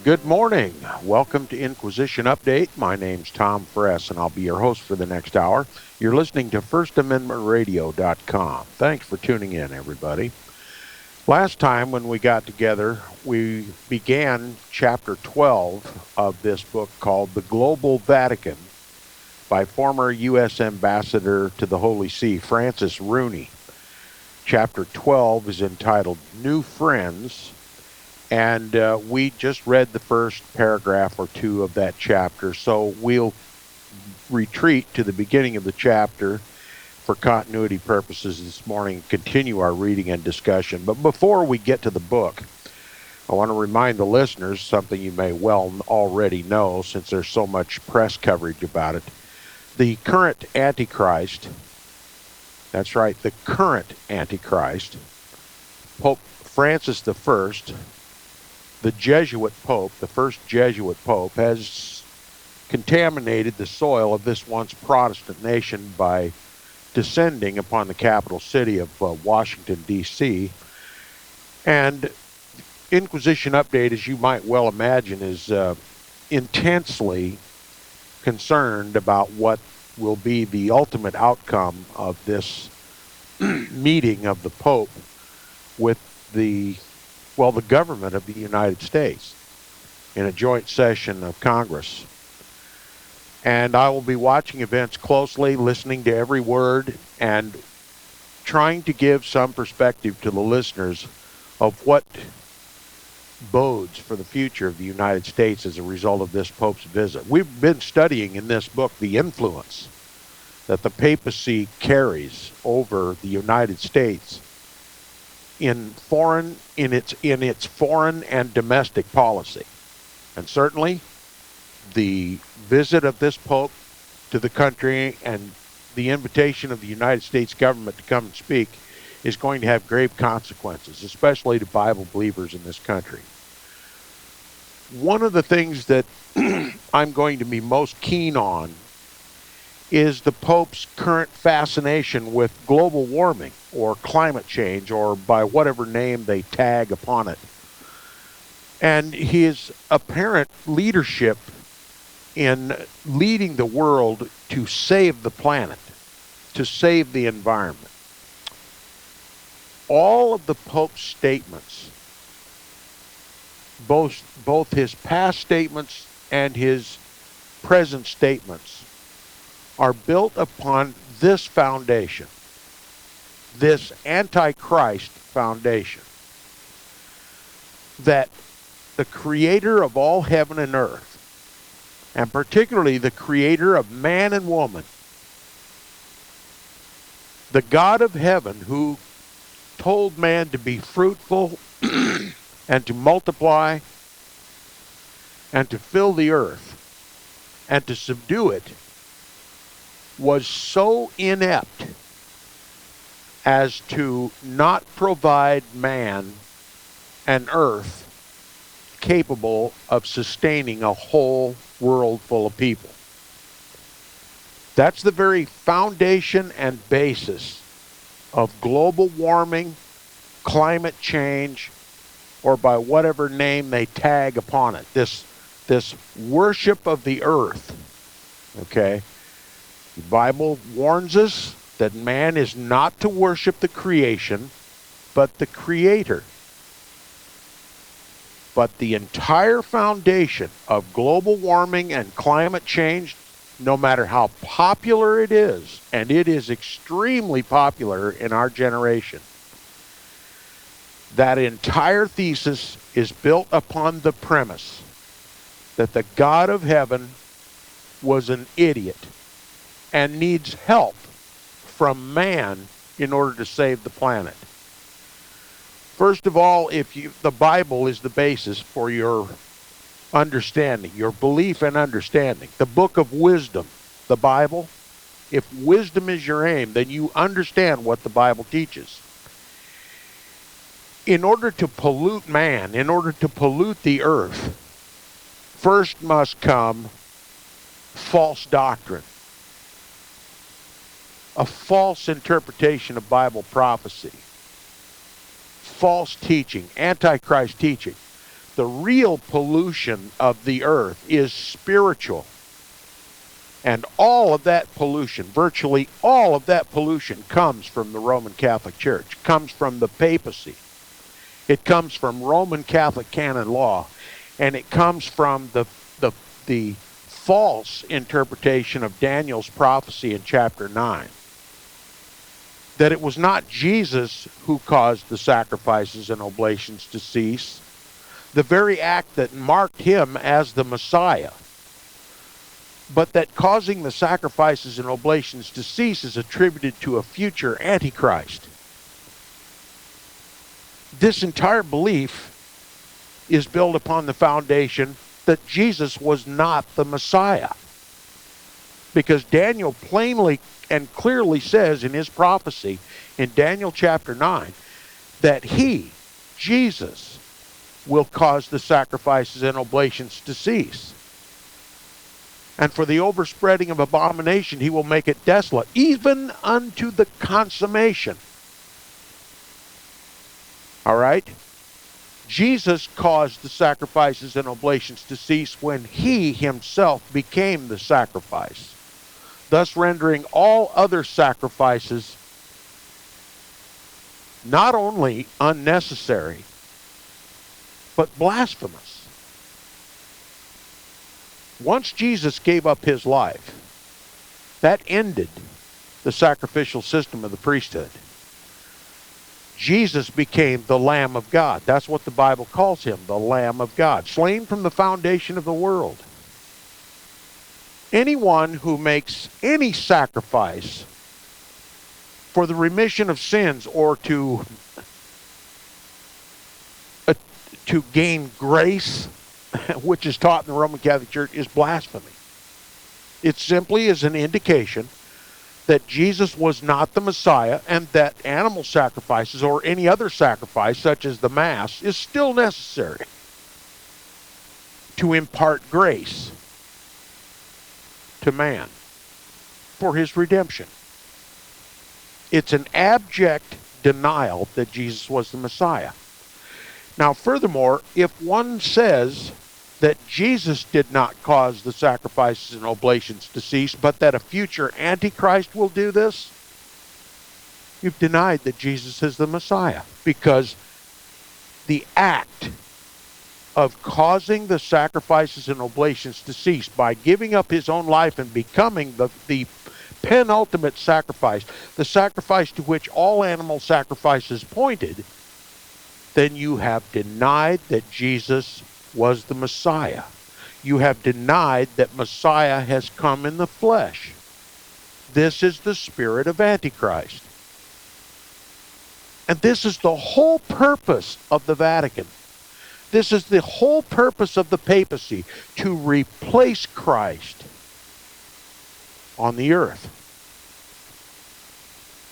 Good morning. Welcome to Inquisition Update. My name's Tom Fress, and I'll be your host for the next hour. You're listening to FirstAmendmentRadio.com. Thanks for tuning in, everybody. Last time when we got together, we began Chapter 12 of this book called The Global Vatican by former U.S. Ambassador to the Holy See, Francis Rooney. Chapter 12 is entitled New Friends. And we just read the first paragraph or two of that chapter, so we'll retreat to the beginning of the chapter for continuity purposes this morning and continue our reading and discussion. But before we get to the book, I want to remind the listeners something you may well already know since there's so much press coverage about it. The current Antichrist, that's right, the current Antichrist, Pope Francis I, the Jesuit Pope, the first Jesuit Pope, has contaminated the soil of this once Protestant nation by descending upon the capital city of Washington, D.C. And Inquisition Update, as you might well imagine, is intensely concerned about what will be the ultimate outcome of this meeting of the Pope with the government of the United States in a joint session of Congress. And I will be watching events closely, listening to every word, and trying to give some perspective to the listeners of what bodes for the future of the United States as a result of this Pope's visit. We've been studying in this book the influence that the papacy carries over the United States in its foreign and domestic policy. And certainly the visit of this Pope to the country and the invitation of the United States government to come and speak is going to have grave consequences, especially to Bible believers in this country. One of the things that I'm going to be most keen on is the Pope's current fascination with global warming or climate change, or by whatever name they tag upon it, and his apparent leadership in leading the world to save the planet, to save the environment. All of the Pope's statements, both his past statements and his present statements, are built upon this foundation, this Antichrist foundation, that the creator of all heaven and earth, and particularly the creator of man and woman, the God of heaven who told man to be fruitful and to multiply and to fill the earth and to subdue it, was so inept as to not provide man an earth capable of sustaining a whole world full of people. That's the very foundation and basis of global warming, climate change, or by whatever name they tag upon it. This worship of the earth, okay? The Bible warns us that man is not to worship the creation, but the Creator. But the entire foundation of global warming and climate change, no matter how popular it is, and it is extremely popular in our generation, that entire thesis is built upon the premise that the God of heaven was an idiot and needs help from man in order to save the planet. First of all, the Bible is the basis for your understanding, your belief and understanding. The book of wisdom, the Bible. If wisdom is your aim, then you understand what the Bible teaches. In order to pollute man, in order to pollute the earth, first must come false doctrine, a false interpretation of Bible prophecy, false teaching, Antichrist teaching. the real pollution of the earth is spiritual. And all of that pollution, virtually all of that pollution, comes from the Roman Catholic Church, comes from the papacy. It comes from Roman Catholic canon law, and it comes from the false interpretation of Daniel's prophecy in chapter 9. That it was not Jesus who caused the sacrifices and oblations to cease, the very act that marked him as the Messiah, but that causing the sacrifices and oblations to cease is attributed to a future Antichrist. This entire belief is built upon the foundation that Jesus was not the Messiah. Because Daniel plainly and clearly says in his prophecy in Daniel chapter 9 that he, Jesus, will cause the sacrifices and oblations to cease. And for the overspreading of abomination, he will make it desolate, even unto the consummation. All right? Jesus caused the sacrifices and oblations to cease when he himself became the sacrifice, thus rendering all other sacrifices not only unnecessary, but blasphemous. Once Jesus gave up his life, that ended the sacrificial system of the priesthood. Jesus became the Lamb of God. That's what the Bible calls him, the Lamb of God, slain from the foundation of the world. Anyone who makes any sacrifice for the remission of sins or to gain grace, which is taught in the Roman Catholic Church, is blasphemy. It simply is an indication that Jesus was not the Messiah and that animal sacrifices or any other sacrifice, such as the Mass, is still necessary to impart grace to man for his redemption. It's an abject denial that Jesus was the Messiah. Now, furthermore, if one says that Jesus did not cause the sacrifices and oblations to cease, but that a future Antichrist will do this, you've denied that Jesus is the Messiah, because the act of causing the sacrifices and oblations to cease by giving up his own life and becoming the penultimate sacrifice, the sacrifice to which all animal sacrifices pointed, then you have denied that Jesus was the Messiah. You have denied that Messiah has come in the flesh. This is the spirit of Antichrist. And this is the whole purpose of the Vatican. This is the whole purpose of the papacy, to replace Christ on the earth.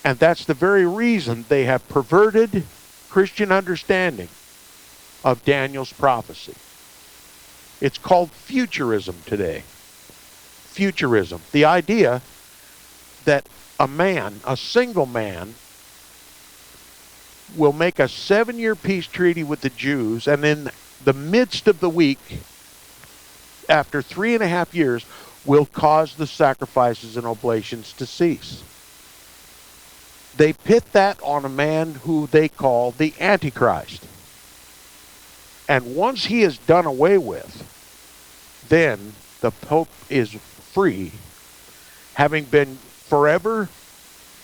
And that's the very reason they have perverted Christian understanding of Daniel's prophecy. It's called futurism today. Futurism. The idea that a man, a single man, will make a 7-year peace treaty with the Jews, and in the midst of the week, after 3.5 years, will cause the sacrifices and oblations to cease. They pit that on a man who they call the Antichrist. And once he is done away with, then the Pope is free, having been forever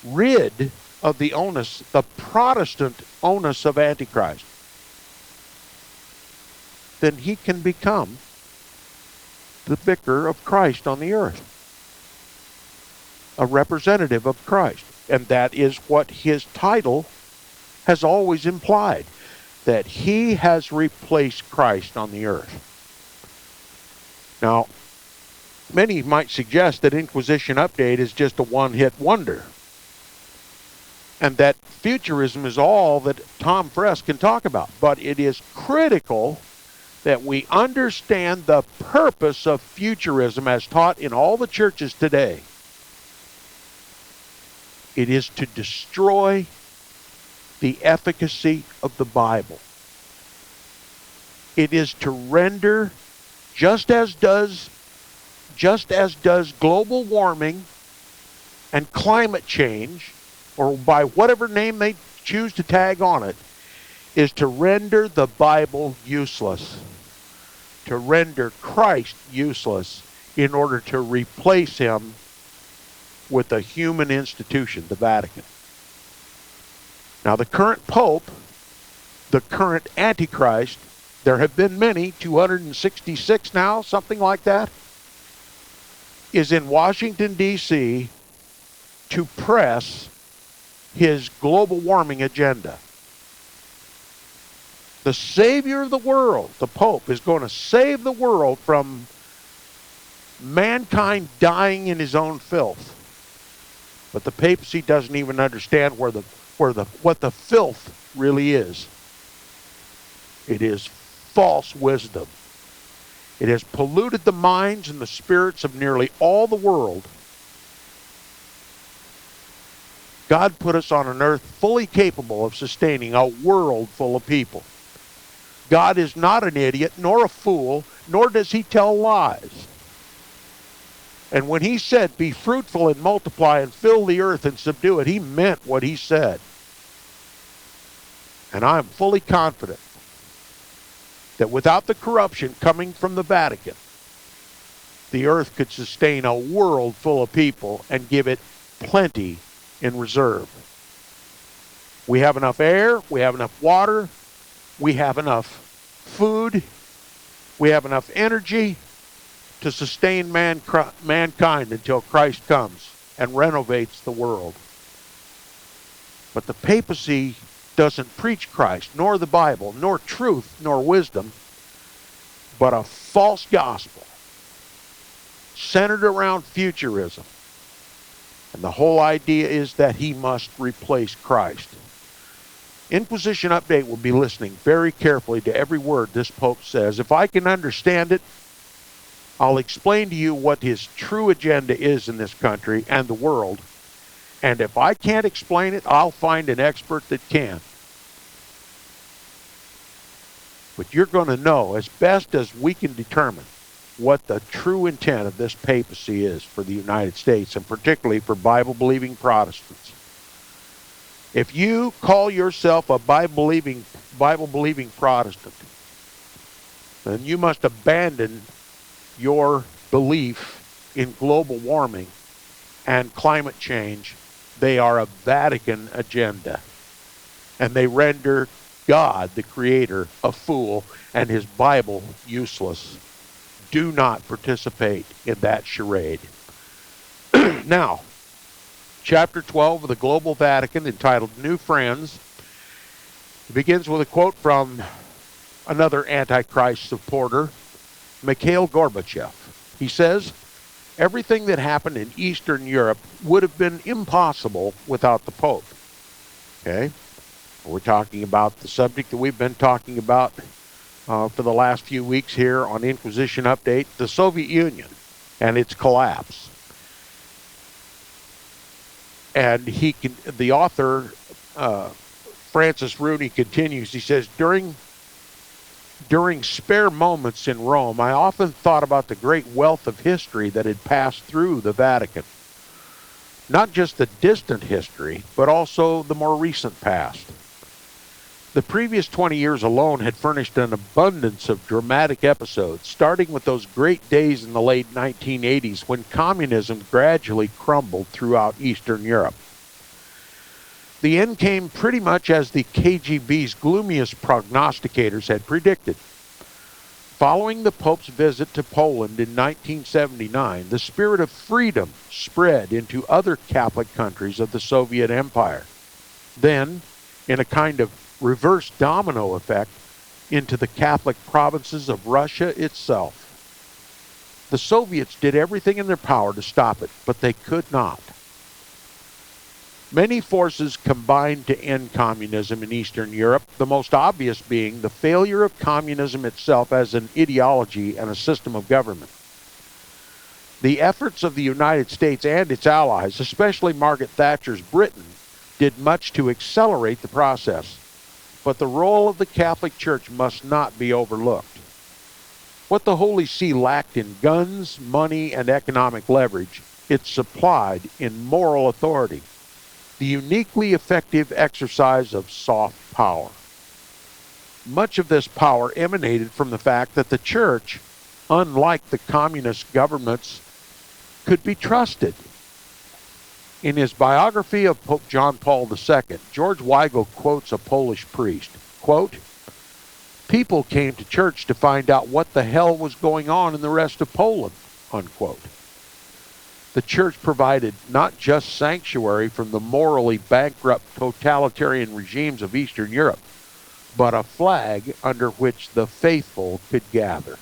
rid of the onus, the Protestant onus of Antichrist. Then he can become the vicar of Christ on the earth, a representative of Christ. And that is what his title has always implied, that he has replaced Christ on the earth. Now, many might suggest that Inquisition Update is just a one-hit wonder, and that futurism is all that Tom Friess can talk about. But it is critical that we understand the purpose of futurism as taught in all the churches today. It is to destroy the efficacy of the Bible. It is to render, just as does global warming and climate change, or by whatever name they choose to tag on it, is to render the Bible useless, to render Christ useless in order to replace him with a human institution, the Vatican. Now, the current Pope, the current Antichrist, there have been many, 266 now, something like that, is in Washington, D.C. to press his global warming agenda. The Savior of the world, the Pope, is going to save the world from mankind dying in his own filth. But the papacy doesn't even understand what the filth really is. It is false wisdom. It has polluted the minds and the spirits of nearly all the world. God put us on an earth fully capable of sustaining a world full of people. God is not an idiot, nor a fool, nor does he tell lies. And when he said, be fruitful and multiply and fill the earth and subdue it, he meant what he said. And I am fully confident that without the corruption coming from the Vatican, the earth could sustain a world full of people and give it plenty in reserve. We have enough air, we have enough water, we have enough food, we have enough energy to sustain mankind until Christ comes and renovates the world. But the papacy doesn't preach Christ, nor the Bible, nor truth, nor wisdom, but a false gospel centered around futurism. And the whole idea is that he must replace Christ. Inquisition Update will be listening very carefully to every word this Pope says. If I can understand it, I'll explain to you what his true agenda is in this country and the world. And if I can't explain it, I'll find an expert that can. But you're going to know, as best as we can determine, what the true intent of this papacy is for the United States, and particularly for Bible-believing Protestants. If you call yourself a Bible-believing Protestant, then you must abandon your belief in global warming and climate change. They are a Vatican agenda, and they render God, the Creator, a fool and his Bible useless. Do not participate in that charade. Now, chapter 12 of the Global Vatican, entitled New Friends, begins with a quote from another Antichrist supporter, Mikhail Gorbachev. He says, everything that happened in Eastern Europe would have been impossible without the Pope. Okay? We're talking about the subject that we've been talking about for the last few weeks here on Inquisition Update, the Soviet Union and its collapse. And the author, Francis Rooney, continues. He says, during spare moments in Rome, I often thought about the great wealth of history that had passed through the Vatican. Not just the distant history, but also the more recent past. The previous 20 years alone had furnished an abundance of dramatic episodes, starting with those great days in the late 1980s when communism gradually crumbled throughout Eastern Europe. The end came pretty much as the KGB's gloomiest prognosticators had predicted. Following the Pope's visit to Poland in 1979, the spirit of freedom spread into other Catholic countries of the Soviet Empire. Then, in a kind of reverse domino effect, into the Catholic provinces of Russia itself. The Soviets did everything in their power to stop it, but they could not. Many forces combined to end communism in Eastern Europe, the most obvious being the failure of communism itself as an ideology and a system of government. The efforts of the United States and its allies, especially Margaret Thatcher's Britain, did much to accelerate the process. But the role of the Catholic Church must not be overlooked. What the Holy See lacked in guns, money, and economic leverage, it supplied in moral authority, the uniquely effective exercise of soft power. Much of this power emanated from the fact that the Church, unlike the communist governments, could be trusted. In his biography of Pope John Paul II, George Weigel quotes a Polish priest, quote, "People came to church to find out what the hell was going on in the rest of Poland," unquote. The Church provided not just sanctuary from the morally bankrupt totalitarian regimes of Eastern Europe, but a flag under which the faithful could gather.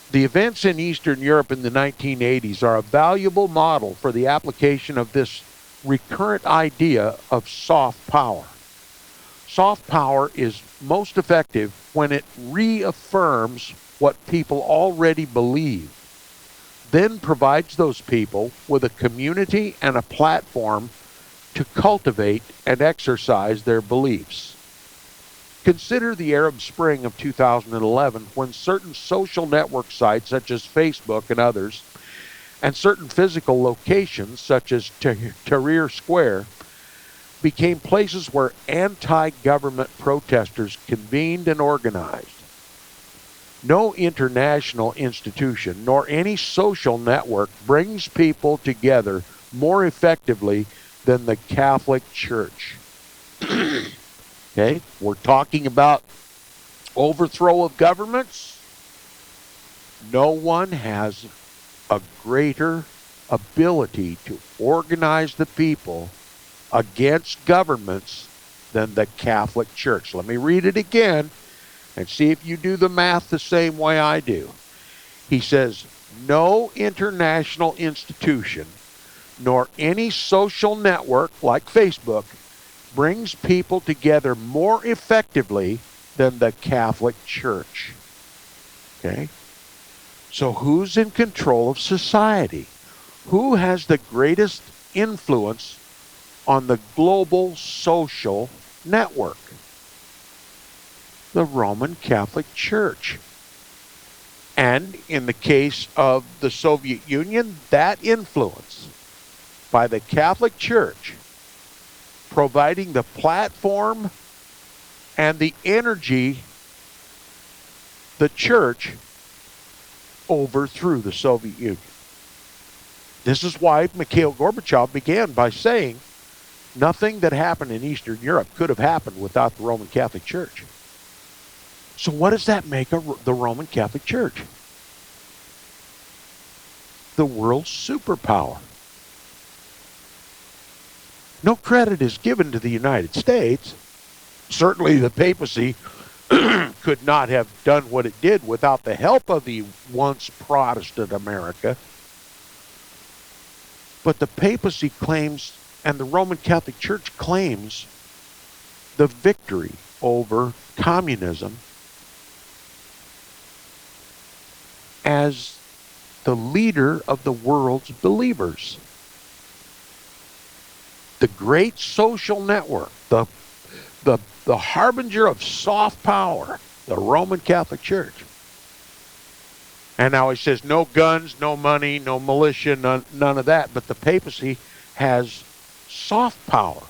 The events in Eastern Europe in the 1980s are a valuable model for the application of this recurrent idea of soft power. Soft power is most effective when it reaffirms what people already believe, then provides those people with a community and a platform to cultivate and exercise their beliefs. Consider the Arab Spring of 2011, when certain social network sites such as Facebook and others, and certain physical locations such as Tahrir Square, became places where anti-government protesters convened and organized. No international institution nor any social network brings people together more effectively than the Catholic Church. Okay, we're talking about overthrow of governments. No one has a greater ability to organize the people against governments than the Catholic Church. Let me read it again and see if you do the math the same way I do. He says, no international institution nor any social network like Facebook brings people together more effectively than the Catholic Church. Okay? So who's in control of society? Who has the greatest influence on the global social network? The Roman Catholic Church. And in the case of the Soviet Union, that influence by the Catholic Church providing the platform and the energy, the Church overthrew the Soviet Union. This is why Mikhail Gorbachev began by saying nothing that happened in Eastern Europe could have happened without the Roman Catholic Church. So what does that make the Roman Catholic Church? The world's superpower. No credit is given to the United States. Certainly the papacy could not have done what it did without the help of the once Protestant America. But the papacy claims, and the Roman Catholic Church claims, the victory over communism as the leader of the world's believers. The great social network, the harbinger of soft power, the Roman Catholic Church. And now he says no guns, no money, no militia, none of that. But the papacy has soft power.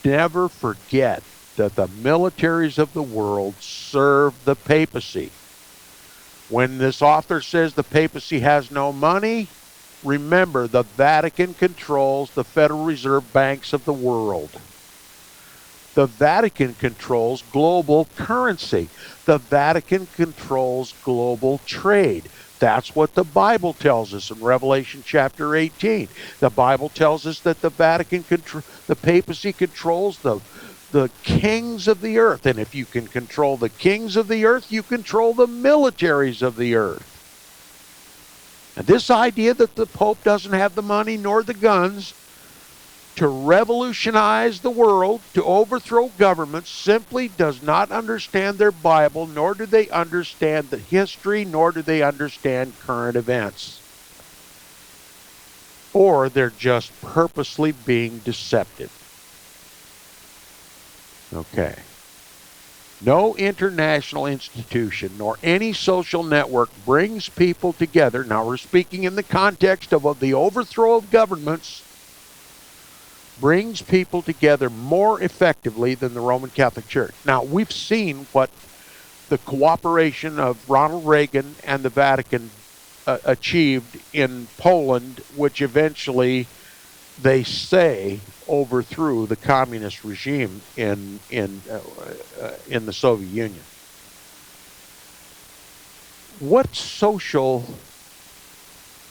Never forget that the militaries of the world serve the papacy. When this author says the papacy has no money, remember the Vatican controls the Federal Reserve banks of the world. The Vatican controls global currency. The Vatican controls global trade. That's what the Bible tells us in Revelation chapter 18. The Bible tells us that the papacy controls the kings of the earth. And if you can control the kings of the earth, you control the militaries of the earth. And this idea that the Pope doesn't have the money nor the guns to revolutionize the world, to overthrow governments, simply does not understand their Bible, nor do they understand the history, nor do they understand current events. Or they're just purposely being deceptive. Okay. No international institution nor any social network brings people together. Now we're speaking in the context of the overthrow of governments, brings people together more effectively than the Roman Catholic Church. Now we've seen what the cooperation of Ronald Reagan and the Vatican achieved in Poland, which eventually, they say, overthrew the communist regime in the Soviet Union. What social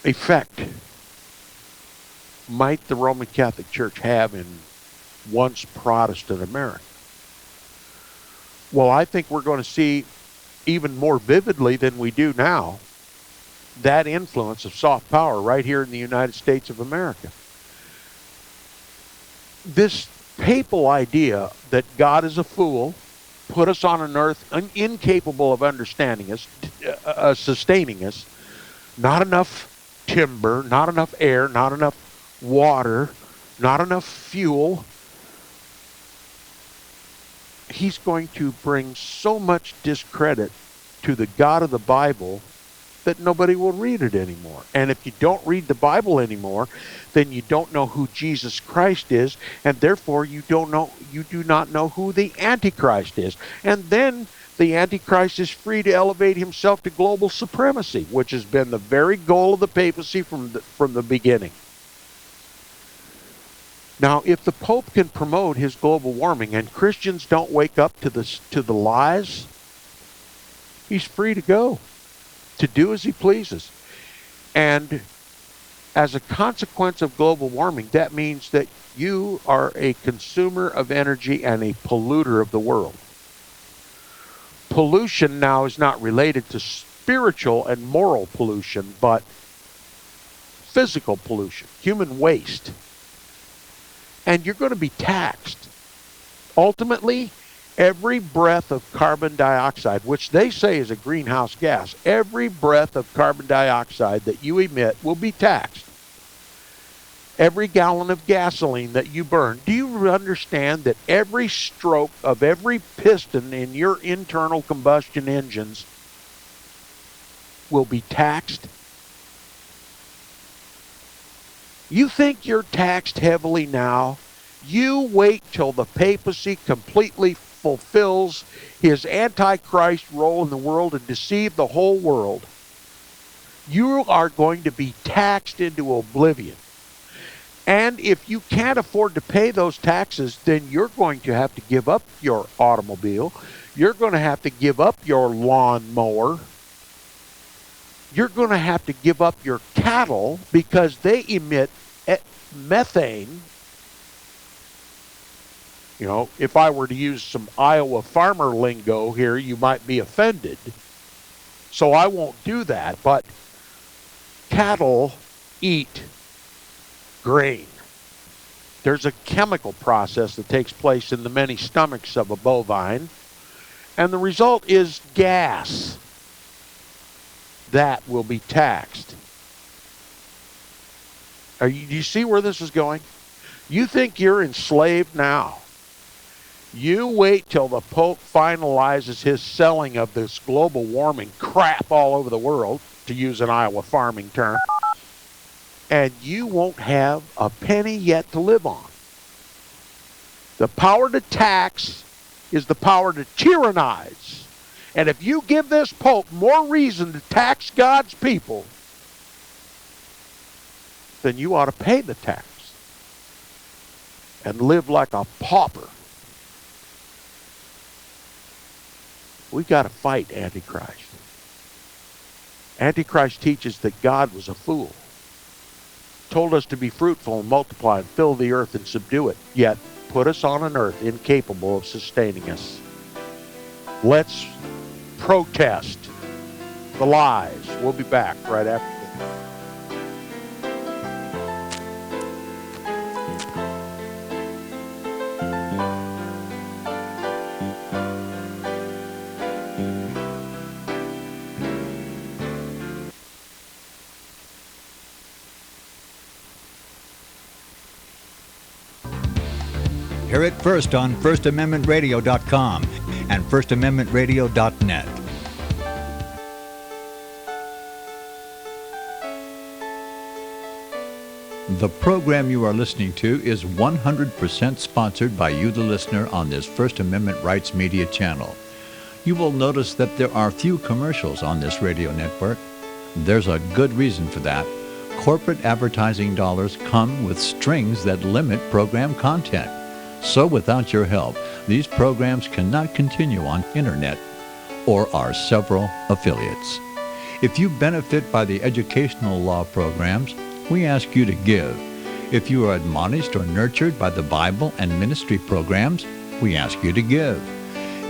effect might the Roman Catholic Church have in once Protestant America? Well, I think we're going to see even more vividly than we do now that influence of soft power right here in the United States of America. This papal idea that God is a fool, put us on an earth incapable of understanding us, sustaining us, not enough timber, not enough air, not enough water, not enough fuel. He's going to bring so much discredit to the God of the Bible that nobody will read it anymore. And if you don't read the Bible anymore, then you don't know who Jesus Christ is, and therefore you do not know who the Antichrist is. And then the Antichrist is free to elevate himself to global supremacy, which has been the very goal of the papacy from the beginning. Now, if the Pope can promote his global warming and Christians don't wake up to the lies, he's free to go, to do as he pleases. And as a consequence of global warming, that means that you are a consumer of energy and a polluter of the world. Pollution now is not related to spiritual and moral pollution, but physical pollution, human waste. And you're going to be taxed. Ultimately, every breath of carbon dioxide, which they say is a greenhouse gas, every breath of carbon dioxide that you emit will be taxed. Every gallon of gasoline that you burn. Do you understand that every stroke of every piston in your internal combustion engines will be taxed? You think you're taxed heavily now? You wait till the papacy completely fulfills his antichrist role in the world and deceive the whole world. You are going to be taxed into oblivion. And if you can't afford to pay those taxes, then you're going to have to give up your automobile. You're going to have to give up your lawnmower. You're going to have to give up your cattle because they emit methane. You know, if I were to use some Iowa farmer lingo here, you might be offended. So I won't do that. But cattle eat grain. There's a chemical process that takes place in the many stomachs of a bovine, and the result is gas. That will be taxed. Do you see where this is going? You think you're enslaved now. You wait till the Pope finalizes his selling of this global warming crap all over the world, to use an Iowa farming term, and you won't have a penny yet to live on. The power to tax is the power to tyrannize. And if you give this Pope more reason to tax God's people, then you ought to pay the tax and live like a pauper. We've got to fight Antichrist. Antichrist teaches that God was a fool, told us to be fruitful and multiply and fill the earth and subdue it, yet put us on an earth incapable of sustaining us. Let's protest the lies. We'll be back right after this. Hear it first on FirstAmendmentRadio.com and FirstAmendmentRadio.net. The program you are listening to is 100% sponsored by you, the listener, on this First Amendment Rights Media channel. You will notice that there are few commercials on this radio network. There's a good reason for that. Corporate advertising dollars come with strings that limit program content. So without your help, these programs cannot continue on internet or our several affiliates. If you benefit by the educational law programs, we ask you to give. If you are admonished or nurtured by the Bible and ministry programs, we ask you to give.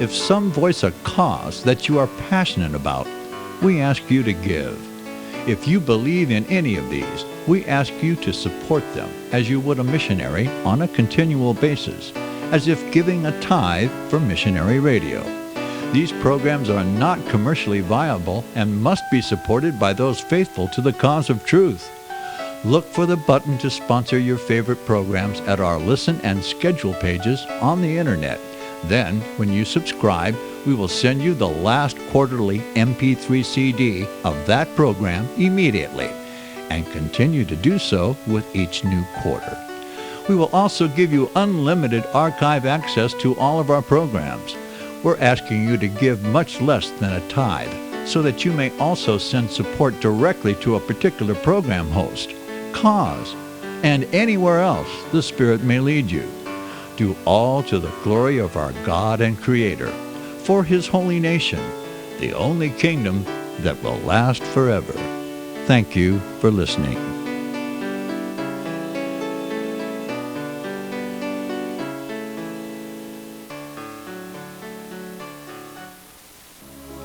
If some voice a cause that you are passionate about, we ask you to give. If you believe in any of these, we ask you to support them as you would a missionary on a continual basis, as if giving a tithe for missionary radio. These programs are not commercially viable and must be supported by those faithful to the cause of truth. Look for the button to sponsor your favorite programs at our listen and schedule pages on the internet. Then, when you subscribe, we will send you the last quarterly MP3 CD of that program immediately, and continue to do so with each new quarter. We will also give you unlimited archive access to all of our programs. We're asking you to give much less than a tithe, so that you may also send support directly to a particular program host, cause, and anywhere else the Spirit may lead you. Do all to the glory of our God and Creator, for His holy nation, the only kingdom that will last forever. Thank you for listening.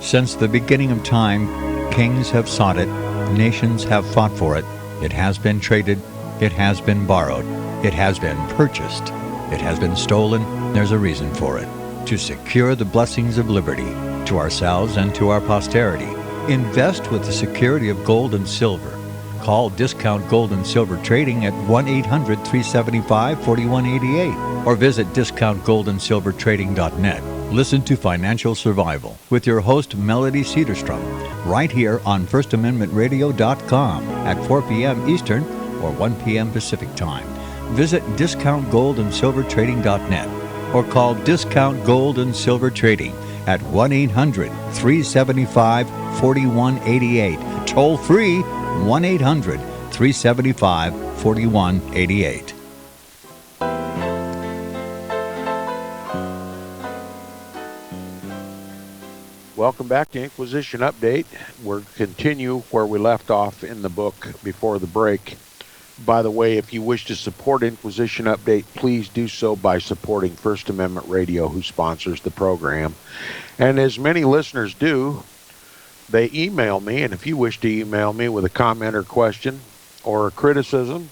Since the beginning of time, kings have sought it, nations have fought for it. It has been traded, it has been borrowed, it has been purchased, it has been stolen. There's a reason for it. To secure the blessings of liberty to ourselves and to our posterity. Invest with the security of gold and silver. Call Discount Gold and Silver Trading at 1-800-375-4188 or visit discountgoldandsilvertrading.net. Listen to Financial Survival with your host Melody Cedarstrom right here on FirstAmendmentRadio.com at 4 p.m. Eastern or 1 p.m. Pacific Time. Visit discountgoldandsilvertrading.net or call Discount Gold and Silver Trading at 1-800-375-4188. Toll free 1-800-375-4188. Welcome back to Inquisition Update. We'll continue where we left off in the book before the break. By the way, if you wish to support Inquisition Update, please do so by supporting First Amendment Radio, who sponsors the program. And as many listeners do, they email me, and if you wish to email me with a comment or question or a criticism,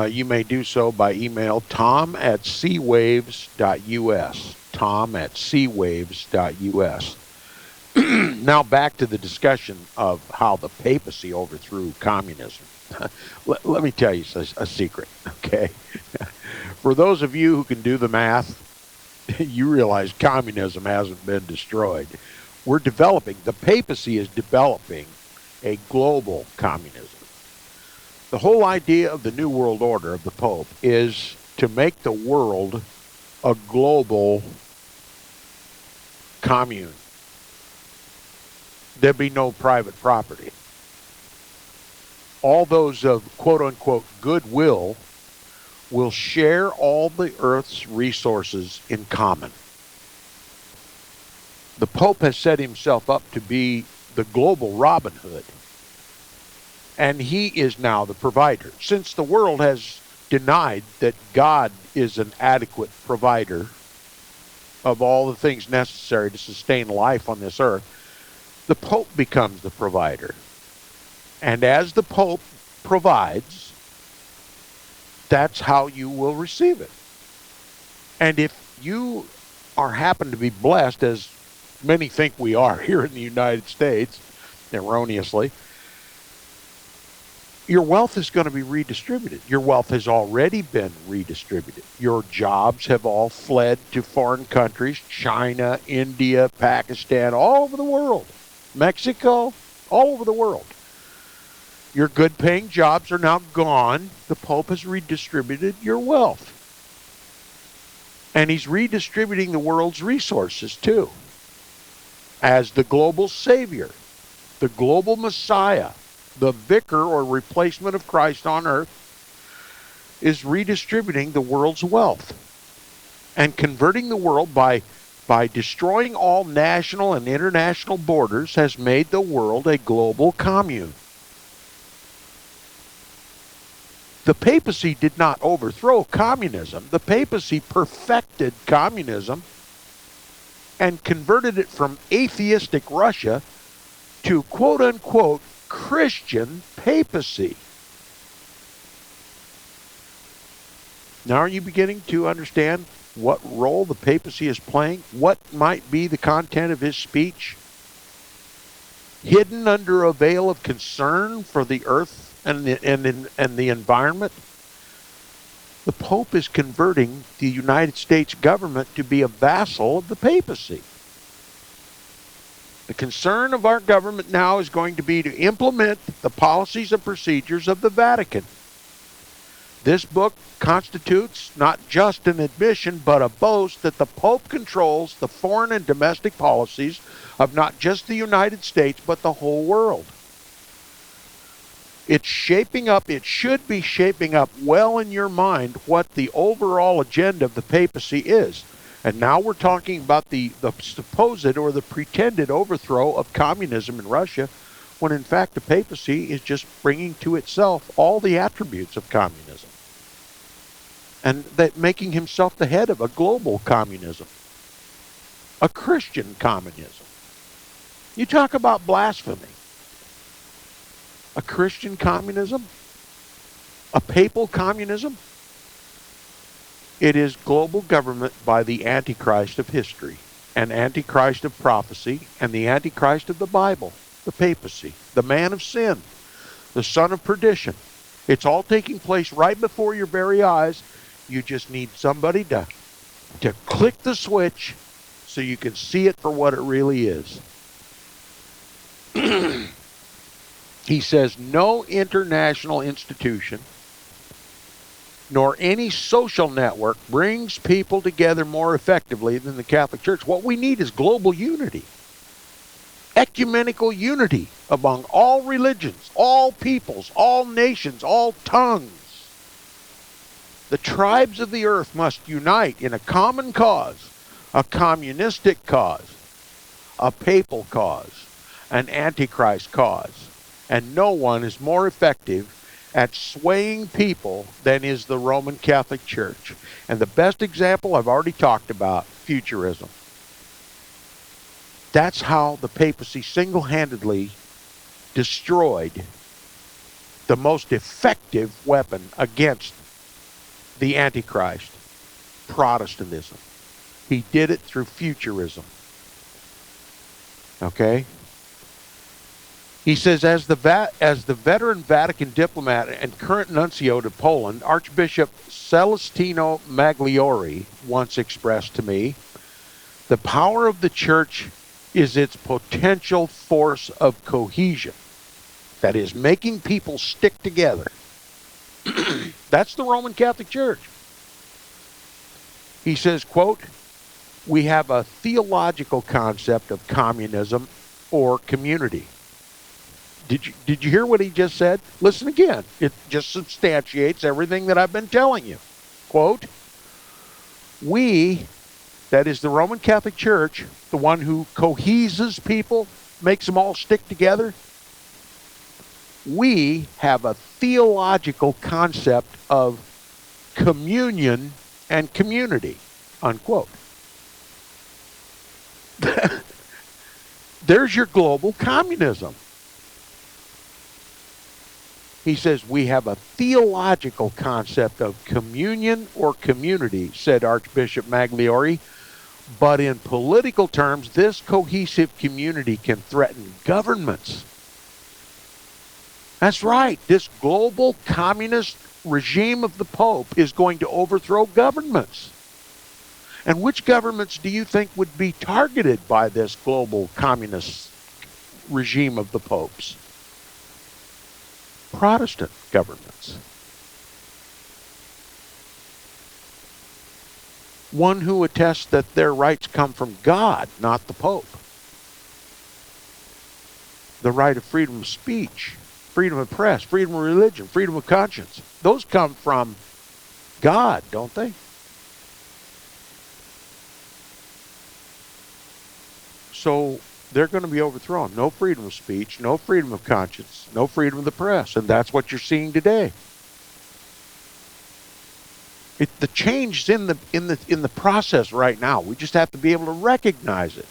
you may do so by email tom@seawaves.us, tom@seawaves.us. Now back to the discussion of how the papacy overthrew communism. Let me tell you a secret, okay? For those of you who can do the math, you realize communism hasn't been destroyed. The papacy is developing a global communism. The whole idea of the New World Order of the Pope is to make the world a global commune. There'd be no private property. All those of quote-unquote goodwill will share all the earth's resources in common. The Pope has set himself up to be the global Robin Hood, and he is now the provider. Since the world has denied that God is an adequate provider of all the things necessary to sustain life on this earth, the Pope becomes the provider. And as the Pope provides, that's how you will receive it. And if you happen to be blessed, as many think we are here in the United States, erroneously, your wealth is going to be redistributed. Your wealth has already been redistributed. Your jobs have all fled to foreign countries, China, India, Pakistan, all over the world, Mexico, all over the world. Your good-paying jobs are now gone. The Pope has redistributed your wealth. And he's redistributing the world's resources, too. As the global savior, the global Messiah, the vicar or replacement of Christ on earth, is redistributing the world's wealth and converting the world by destroying all national and international borders, has made the world a global commune. The papacy did not overthrow communism. The papacy perfected communism and converted it from atheistic Russia to quote-unquote Christian papacy. Now are you beginning to understand what role the papacy is playing? What might be the content of his speech? Hidden under a veil of concern for the earth and the environment, the Pope is converting the United States government to be a vassal of the papacy. The concern of our government now is going to be to implement the policies and procedures of the Vatican. This book constitutes not just an admission, but a boast that the Pope controls the foreign and domestic policies of not just the United States, but the whole world. It's shaping up, it should be shaping up well in your mind what the overall agenda of the papacy is. And now we're talking about the supposed or the pretended overthrow of communism in Russia, when in fact the papacy is just bringing to itself all the attributes of communism. And that making himself the head of a global communism, a Christian communism. You talk about blasphemy. A Christian communism? A papal communism? It is global government by the Antichrist of history, and Antichrist of prophecy, and the Antichrist of the Bible, the papacy, the man of sin, the son of perdition. It's all taking place right before your very eyes. You just need somebody to click the switch so you can see it for what it really is. He says, no international institution nor any social network brings people together more effectively than the Catholic Church. What we need is global unity, ecumenical unity among all religions, all peoples, all nations, all tongues. The tribes of the earth must unite in a common cause, a communistic cause, a papal cause, an antichrist cause. And no one is more effective at swaying people than is the Roman Catholic Church. And the best example I've already talked about, futurism. That's how the papacy single-handedly destroyed the most effective weapon against the Antichrist, Protestantism. He did it through futurism. Okay? He says, as the veteran Vatican diplomat and current nuncio to Poland, Archbishop Celestino Magliori once expressed to me, the power of the church is its potential force of cohesion. That is, making people stick together. That's the Roman Catholic Church. He says, quote, we have a theological concept of communism or community. Did you hear what he just said? Listen again. It just substantiates everything that I've been telling you. Quote, we, that is the Roman Catholic Church, the one who coheses people, makes them all stick together, we have a theological concept of communion and community, unquote. There's your global communism. He says, we have a theological concept of communion or community, said Archbishop Magliori, but in political terms, this cohesive community can threaten governments. That's right. This global communist regime of the Pope is going to overthrow governments. And which governments do you think would be targeted by this global communist regime of the popes? Protestant governments. One who attests that their rights come from God, not the Pope. The right of freedom of speech, freedom of press, freedom of religion, freedom of conscience. Those come from God, don't they? So they're going to be overthrown. No freedom of speech, no freedom of conscience, no freedom of the press. And that's what you're seeing today. The change is in the process right now. We just have to be able to recognize it.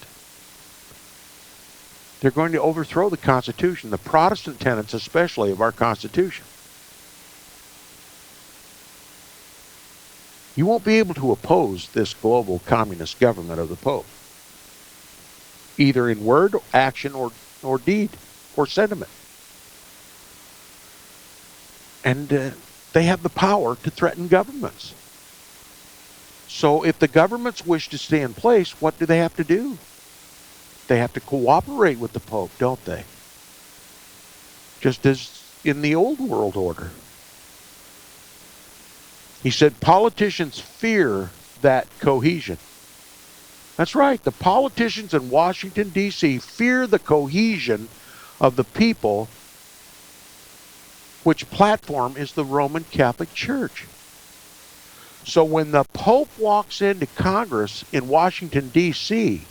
They're going to overthrow the Constitution, the Protestant tenets especially of our Constitution. You won't be able to oppose this global communist government of the Pope, either in word, action, or deed, or sentiment. And they have the power to threaten governments. So if the governments wish to stay in place, what do they have to do? They have to cooperate with the Pope, don't they? Just as in the old world order. He said politicians fear that cohesion. That's right. The politicians in Washington, D.C. fear the cohesion of the people, which platform is the Roman Catholic Church. So when the Pope walks into Congress in Washington, D.C.,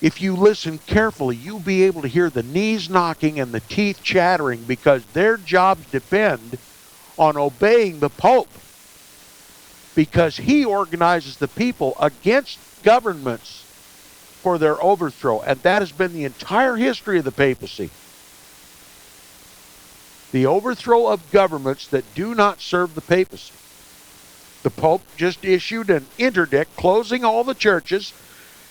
if you listen carefully, you'll be able to hear the knees knocking and the teeth chattering because their jobs depend on obeying the Pope, because he organizes the people against governments for their overthrow. And that has been the entire history of the papacy. The overthrow of governments that do not serve the papacy. The Pope just issued an interdict closing all the churches.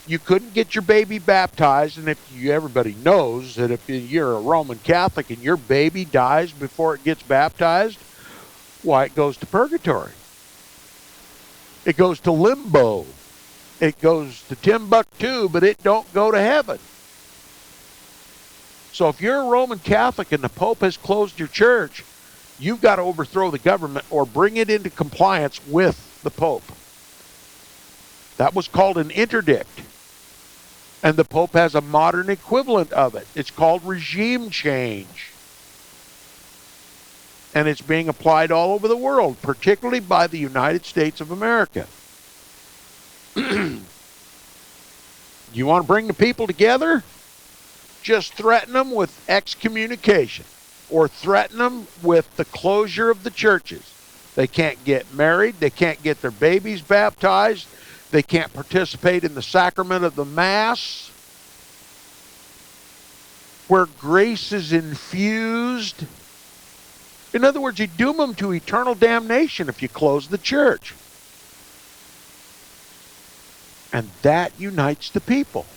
You couldn't get your baby baptized, and everybody knows that if you're a Roman Catholic and your baby dies before it gets baptized, why, it goes to purgatory. It goes to limbo. It goes to Timbuktu, but it don't go to heaven. So if you're a Roman Catholic and the Pope has closed your church, you've got to overthrow the government or bring it into compliance with the Pope. That was called an interdict. And the Pope has a modern equivalent of it. It's called regime change. And it's being applied all over the world, particularly by the United States of America. You want to bring the people together? Just threaten them with excommunication or threaten them with the closure of the churches. They can't get married. They can't get their babies baptized. They can't participate in the sacrament of the Mass, where grace is infused. In other words, you doom them to eternal damnation if you close the church. And that unites the people.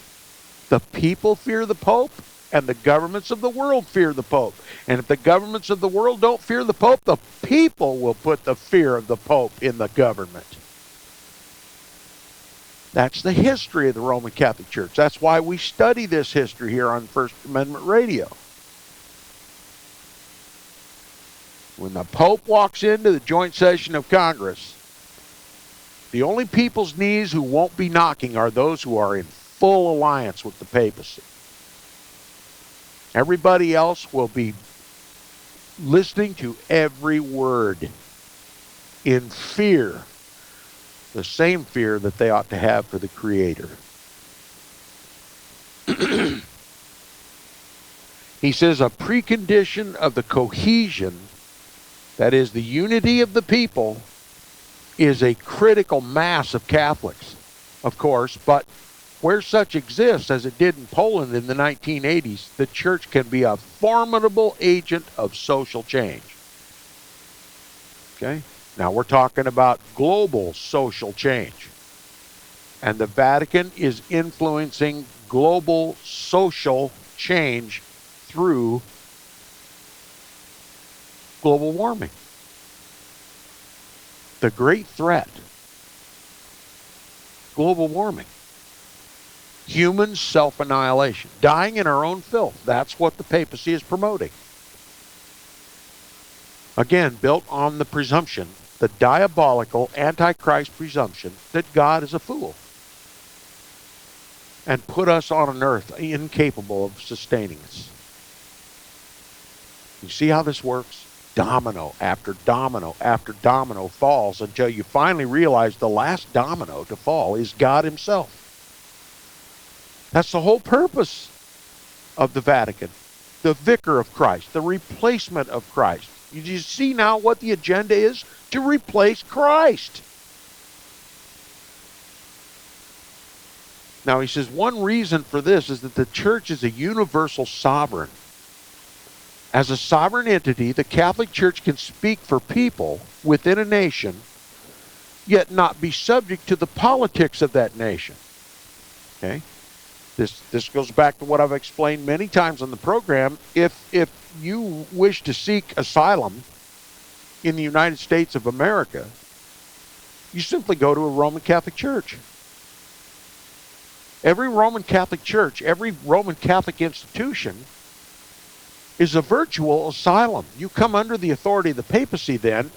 The people fear the Pope, and the governments of the world fear the Pope. And if the governments of the world don't fear the Pope, the people will put the fear of the Pope in the government. That's the history of the Roman Catholic Church. That's why we study this history here on First Amendment Radio. When the Pope walks into the joint session of Congress, the only people's knees who won't be knocking are those who are in full alliance with the papacy. Everybody else will be listening to every word in fear, the same fear that they ought to have for the Creator. He says a precondition of the cohesion, that is the unity of the people, is a critical mass of Catholics, of course, but where such exists, as it did in Poland in the 1980s, the church can be a formidable agent of social change. Okay? Now we're talking about global social change. And the Vatican is influencing global social change through global warming. The great threat, global warming. Human self-annihilation, dying in our own filth. That's what the papacy is promoting. Again, built on the presumption, the diabolical antichrist presumption that God is a fool and put us on an earth incapable of sustaining us. You see how this works? Domino after domino after domino falls until you finally realize the last domino to fall is God himself. That's the whole purpose of the Vatican, the vicar of Christ, the replacement of Christ. You see now what the agenda is? To replace Christ. Now he says one reason for this is that the church is a universal sovereign. As a sovereign entity, the Catholic Church can speak for people within a nation, yet not be subject to the politics of that nation. Okay? This goes back to what I've explained many times on the program. If you wish to seek asylum in the United States of America, you simply go to a Roman Catholic church. Every Roman Catholic church, every Roman Catholic institution is a virtual asylum. You come under the authority of the papacy then,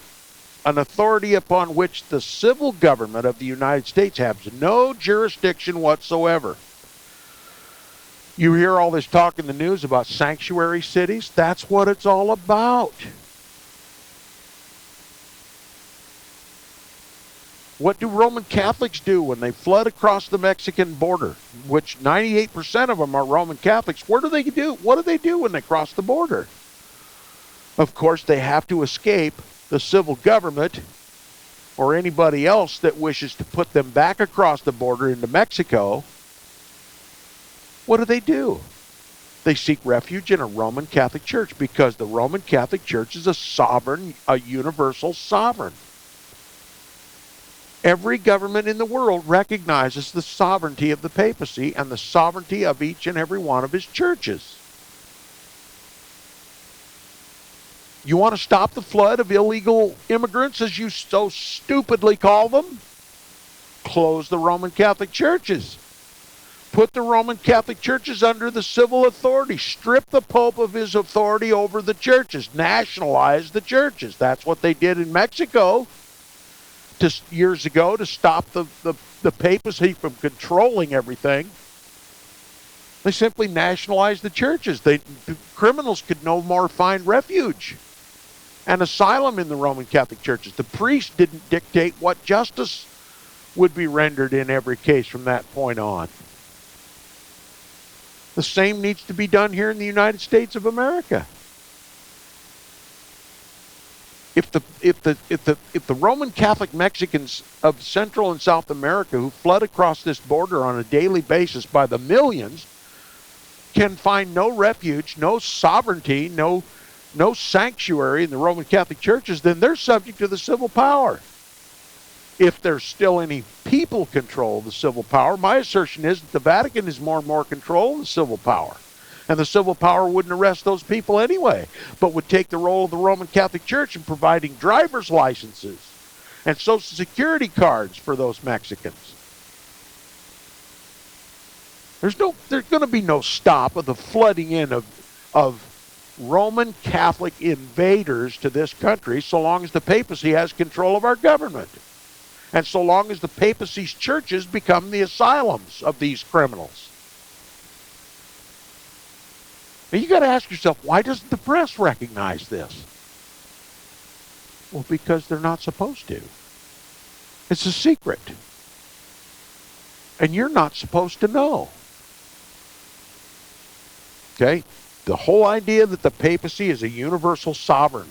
an authority upon which the civil government of the United States has no jurisdiction whatsoever. You hear all this talk in the news about sanctuary cities. That's what it's all about. What do Roman Catholics do when they flood across the Mexican border, which 98% of them are Roman Catholics? What do they do? What do they do when they cross the border? Of course, they have to escape the civil government or anybody else that wishes to put them back across the border into Mexico. What do? They seek refuge in a Roman Catholic Church because the Roman Catholic Church is a sovereign, a universal sovereign. Every government in the world recognizes the sovereignty of the papacy and the sovereignty of each and every one of his churches. You want to stop the flood of illegal immigrants, as you so stupidly call them? Close the Roman Catholic churches. Put the Roman Catholic churches under the civil authority. Strip the Pope of his authority over the churches. Nationalize the churches. That's what they did in Mexico years ago to stop the papacy from controlling everything. They simply nationalized the churches. The criminals could no more find refuge and asylum in the Roman Catholic churches. The priests didn't dictate what justice would be rendered in every case from that point on. The same needs to be done here in the United States of America. If the Roman Catholic Mexicans of Central and South America who flood across this border on a daily basis by the millions can find no refuge, no sovereignty, no sanctuary in the Roman Catholic churches, then they're subject to the civil power. If there's still any people control of the civil power, my assertion is that the Vatican is more and more control of the civil power. And the civil power wouldn't arrest those people anyway, but would take the role of the Roman Catholic Church in providing driver's licenses and Social Security cards for those Mexicans. There's going to be no stop of the flooding in of Roman Catholic invaders to this country so long as the papacy has control of our government. And so long as the papacy's churches become the asylums of these criminals. Now you got to ask yourself, why doesn't the press recognize this? Well, because they're not supposed to. It's a secret. And you're not supposed to know. Okay? The whole idea that the papacy is a universal sovereign.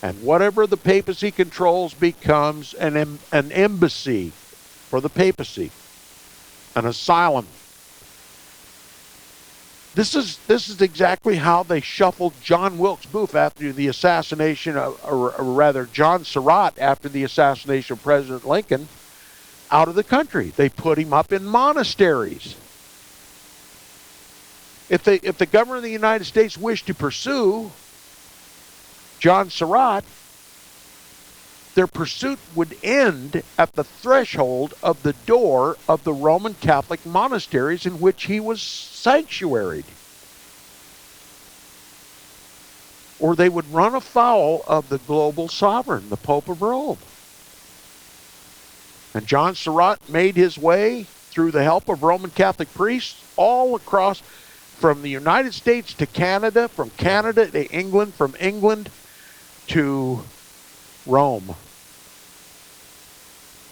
And whatever the papacy controls becomes an embassy for the papacy, an asylum. This is exactly how they shuffled John Wilkes Booth after the assassination, or rather John Surratt after the assassination of President Lincoln, out of the country. They put him up in monasteries. If the government of the United States wished to pursue John Surratt, their pursuit would end at the threshold of the door of the Roman Catholic monasteries in which he was sanctuaried. Or they would run afoul of the global sovereign, the Pope of Rome. And John Surratt made his way through the help of Roman Catholic priests all across, from the United States to Canada, from Canada to England, from England to Rome,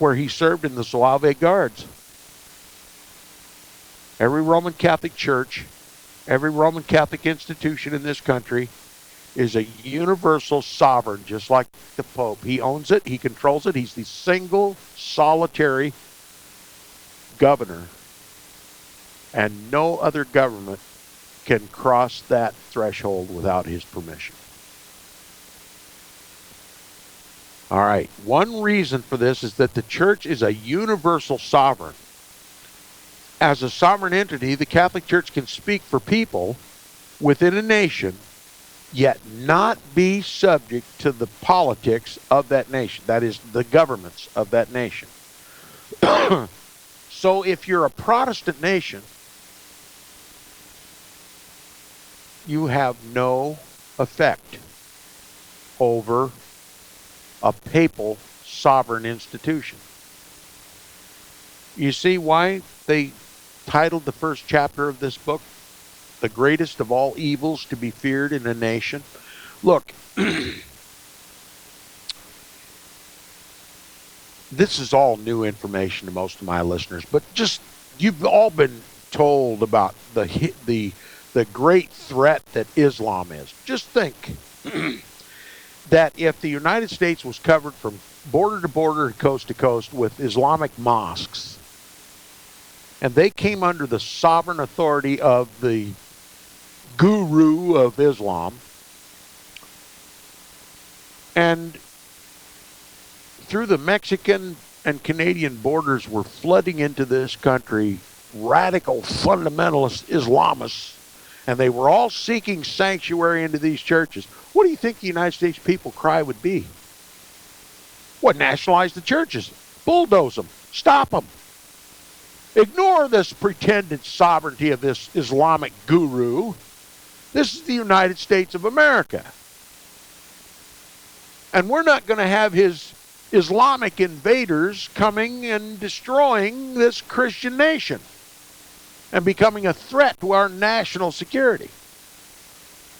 where he served in the Zouave Guards. Every Roman Catholic church, every Roman Catholic institution in this country is a universal sovereign, just like the Pope. He owns it, he controls it, he's the single, solitary governor, and no other government can cross that threshold without his permission. All right, one reason for this is that the church is a universal sovereign. As a sovereign entity, the Catholic Church can speak for people within a nation, yet not be subject to the politics of that nation, that is, the governments of that nation. So if you're a Protestant nation, you have no effect over a papal sovereign institution. You see why they titled the first chapter of this book, The Greatest of All Evils to be Feared in a Nation? Look, this is all new information to most of my listeners, but just, you've all been told about the great threat that Islam is. Just think that if the United States was covered from border to border, coast to coast with Islamic mosques, and they came under the sovereign authority of the guru of Islam, and through the Mexican and Canadian borders were flooding into this country radical fundamentalist Islamists, and they were all seeking sanctuary into these churches, what do you think the United States people cry would be? What, nationalize the churches, bulldoze them, stop them, ignore this pretended sovereignty of this Islamic guru. This is the United States of America. And we're not going to have his Islamic invaders coming and destroying this Christian nation and becoming a threat to our national security.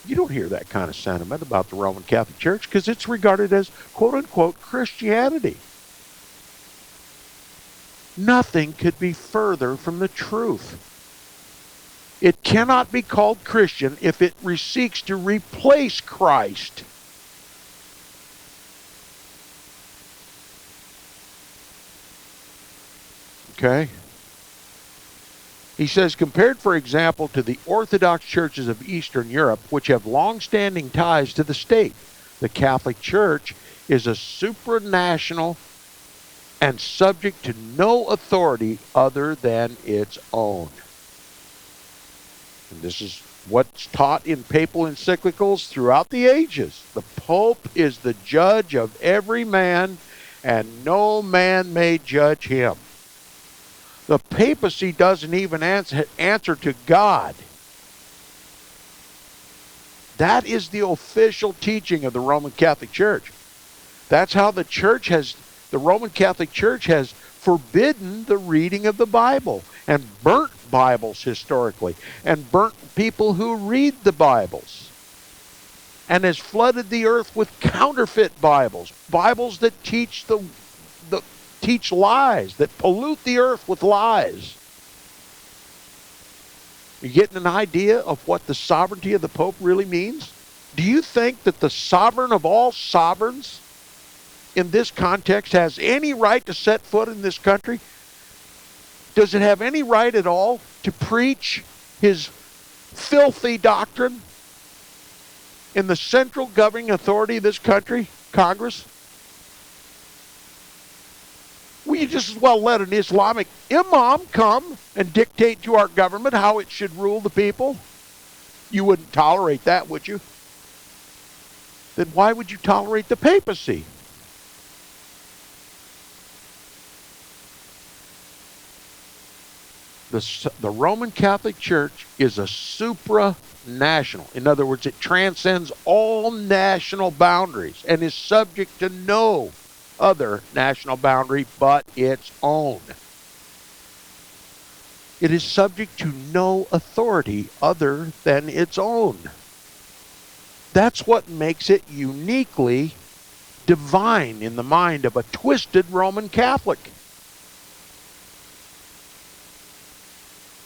You don't hear that kind of sentiment about the Roman Catholic Church because it's regarded as quote-unquote Christianity. Nothing could be further from the truth. It cannot be called Christian if it seeks to replace Christ. Okay? He says, compared, for example, to the Orthodox churches of Eastern Europe, which have long-standing ties to the state, the Catholic Church is a supranational and subject to no authority other than its own. And this is what's taught in papal encyclicals throughout the ages. The Pope is the judge of every man, and no man may judge him. The papacy doesn't even answer to God. That is the official teaching of the Roman Catholic Church. That's how the Roman Catholic Church has forbidden the reading of the Bible and burnt Bibles historically and burnt people who read the Bibles, and has flooded the earth with counterfeit Bibles, Bibles that teach teach lies, that pollute the earth with lies. You getting an idea of what the sovereignty of the Pope really means? Do you think that the sovereign of all sovereigns in this context has any right to set foot in this country? Does it have any right at all to preach his filthy doctrine in the central governing authority of this country, Congress? Well, you just as well let an Islamic imam come and dictate to our government how it should rule the people. You wouldn't tolerate that, would you? then why would you tolerate the papacy? The Roman Catholic Church is a supranational. In other words, it transcends all national boundaries and is subject to no other national boundary but its own. It is subject to no authority other than its own. That's what makes it uniquely divine in the mind of a twisted Roman Catholic.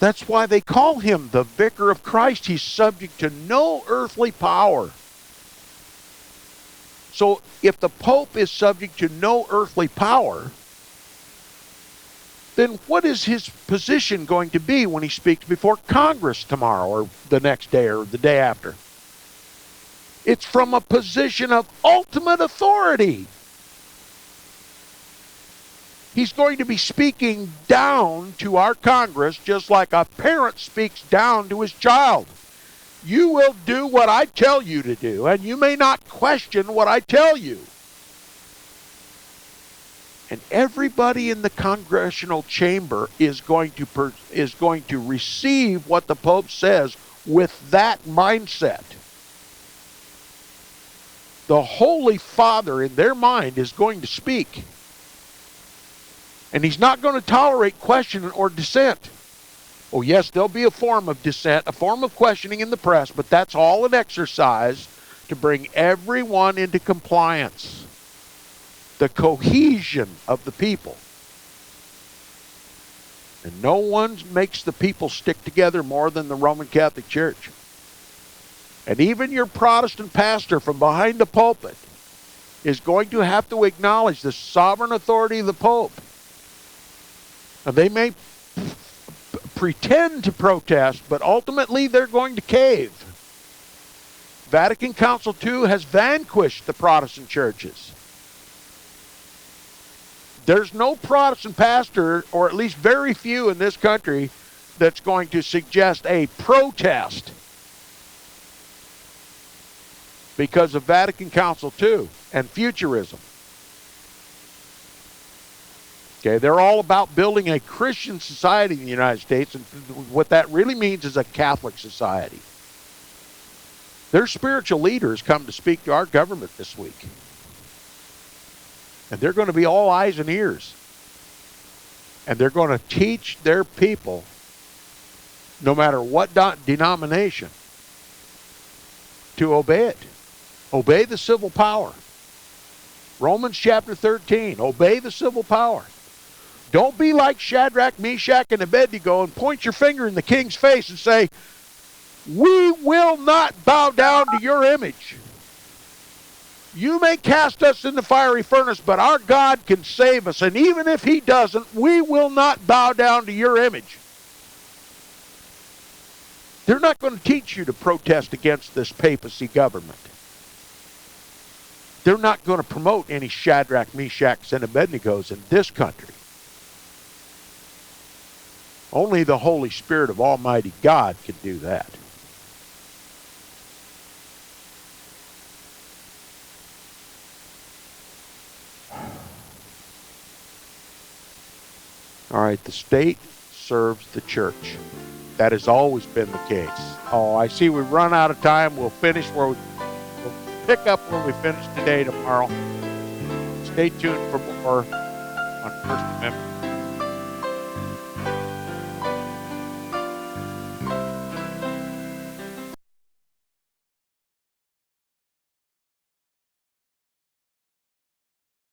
That's why they call him the Vicar of Christ. He's subject to no earthly power. So if the Pope is subject to no earthly power, then what is his position going to be when he speaks before Congress tomorrow or the next day or the day after? It's from a position of ultimate authority. He's going to be speaking down to our Congress just like a parent speaks down to his child. You will do what I tell you to do, and you may not question what I tell you. And everybody in the congressional chamber is going to receive what the Pope says with that mindset. The Holy Father in their mind is going to speak. And he's not going to tolerate question or dissent. Oh, yes, there'll be a form of dissent, a form of questioning in the press, but that's all an exercise to bring everyone into compliance. The cohesion of the people. And no one makes the people stick together more than the Roman Catholic Church. And even your Protestant pastor from behind the pulpit is going to have to acknowledge the sovereign authority of the Pope. And they may pretend to protest, but ultimately they're going to cave. Vatican Council II has vanquished the Protestant churches. There's no Protestant pastor, or at least very few in this country, that's going to suggest a protest because of Vatican Council II and futurism. Okay, they're all about building a Christian society in the United States, and what that really means is a Catholic society. Their spiritual leaders come to speak to our government this week. And they're going to be all eyes and ears. And they're going to teach their people, no matter what denomination, to obey it. Obey the civil power. Romans chapter 13, obey the civil power. Don't be like Shadrach, Meshach, and Abednego and point your finger in the king's face and say, we will not bow down to your image. You may cast us in the fiery furnace, but our God can save us. And even if he doesn't, we will not bow down to your image. They're not going to teach you to protest against this papacy government. They're not going to promote any Shadrach, Meshachs, and Abednegos in this country. Only the Holy Spirit of Almighty God can do that. All right, the state serves the church. That has always been the case. Oh, I see we've run out of time. We'll pick up where we finished today tomorrow. Stay tuned for more on First Amendment.